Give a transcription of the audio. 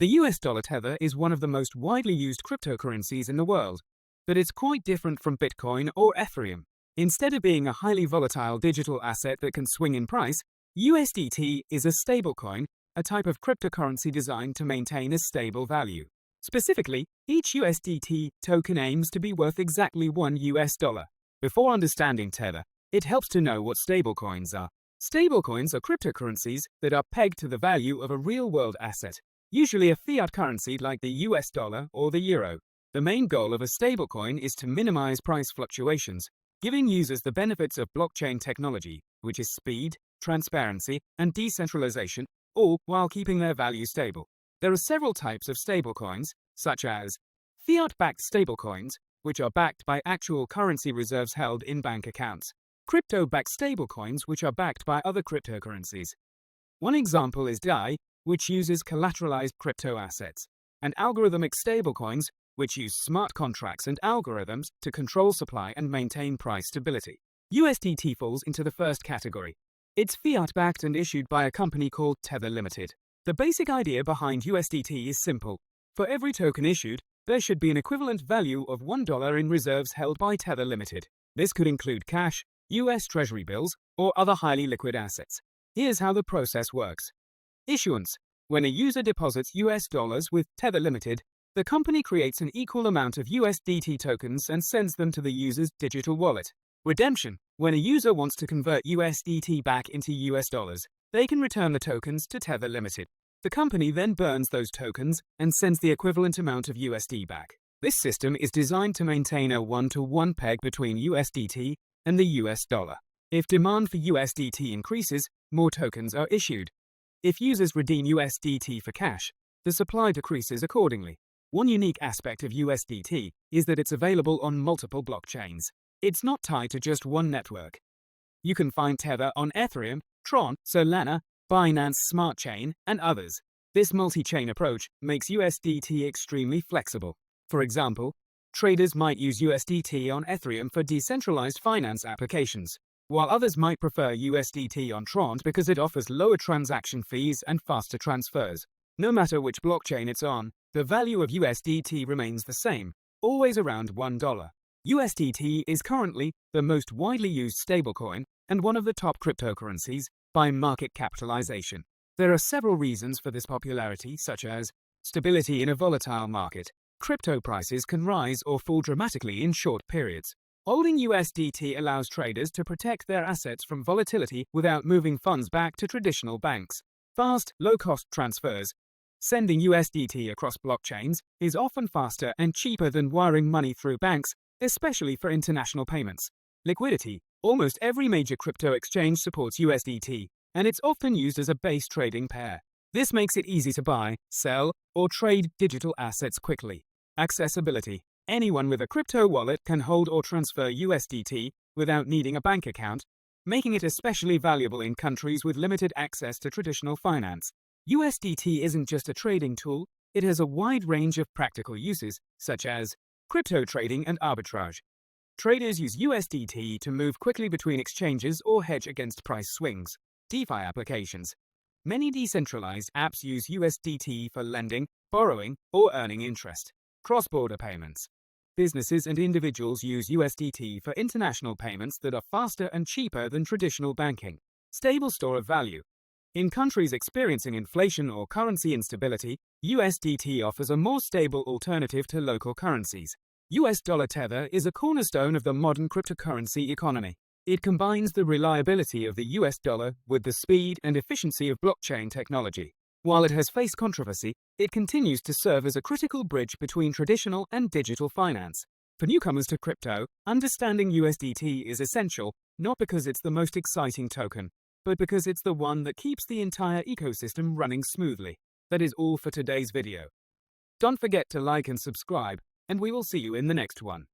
The US Dollar Tether is one of the most widely used cryptocurrencies in the world, but it's quite different from Bitcoin or Ethereum. Instead of being a highly volatile digital asset that can swing in price, USDT is a stablecoin, a type of cryptocurrency designed to maintain a stable value. Specifically, each USDT token aims to be worth exactly $1. Before understanding Tether, it helps to know what stablecoins are. Stablecoins are cryptocurrencies that are pegged to the value of a real-world asset, usually a fiat currency like the US dollar or the euro. The main goal of a stablecoin is to minimize price fluctuations, giving users the benefits of blockchain technology, which is speed, transparency, and decentralization, all while keeping their value stable. There are several types of stablecoins, such as fiat-backed stablecoins, which are backed by actual currency reserves held in bank accounts, crypto-backed stablecoins, which are backed by other cryptocurrencies. One example is DeFi, which uses collateralized crypto assets, and algorithmic stablecoins, which use smart contracts and algorithms to control supply and maintain price stability. USDT falls into the first category. It's fiat-backed and issued by a company called Tether Limited. The basic idea behind USDT is simple. For every token issued, there should be an equivalent value of $1 in reserves held by Tether Limited. This could include cash, US Treasury bills, or other highly liquid assets. Here's how the process works. Issuance. When a user deposits US dollars with Tether Limited, the company creates an equal amount of USDT tokens and sends them to the user's digital wallet. Redemption. When a user wants to convert USDT back into US dollars, they can return the tokens to Tether Limited. The company then burns those tokens and sends the equivalent amount of USD back. This system is designed to maintain a one-to-one peg between USDT and the US dollar. If demand for USDT increases, more tokens are issued. If users redeem USDT for cash, the supply decreases accordingly. One unique aspect of USDT is that it's available on multiple blockchains. It's not tied to just one network. You can find Tether on Ethereum, Tron, Solana, Binance Smart Chain, and others. This multi-chain approach makes USDT extremely flexible. For example, traders might use USDT on Ethereum for decentralized finance applications, while others might prefer USDT on Tron because it offers lower transaction fees and faster transfers. No matter which blockchain it's on, the value of USDT remains the same, always around $1. USDT is currently the most widely used stablecoin and one of the top cryptocurrencies by market capitalization. There are several reasons for this popularity, such as stability in a volatile market. Crypto prices can rise or fall dramatically in short periods. Holding USDT allows traders to protect their assets from volatility without moving funds back to traditional banks. Fast, low-cost transfers. Sending USDT across blockchains is often faster and cheaper than wiring money through banks, especially for international payments. Liquidity. Almost every major crypto exchange supports USDT, and it's often used as a base trading pair. This makes it easy to buy, sell, or trade digital assets quickly. Accessibility. Anyone with a crypto wallet can hold or transfer USDT without needing a bank account, making it especially valuable in countries with limited access to traditional finance. USDT isn't just a trading tool, it has a wide range of practical uses, such as crypto trading and arbitrage. Traders use USDT to move quickly between exchanges or hedge against price swings. DeFi applications. Many decentralized apps use USDT for lending, borrowing, or earning interest. Cross-border payments. Businesses and individuals use USDT for international payments that are faster and cheaper than traditional banking. Stable store of value. In countries experiencing inflation or currency instability, USDT offers a more stable alternative to local currencies. US Dollar Tether is a cornerstone of the modern cryptocurrency economy. It combines the reliability of the US dollar with the speed and efficiency of blockchain technology. While it has faced controversy, it continues to serve as a critical bridge between traditional and digital finance. For newcomers to crypto, understanding USDT is essential, not because it's the most exciting token, but because it's the one that keeps the entire ecosystem running smoothly. That is all for today's video. Don't forget to like and subscribe, and we will see you in the next one.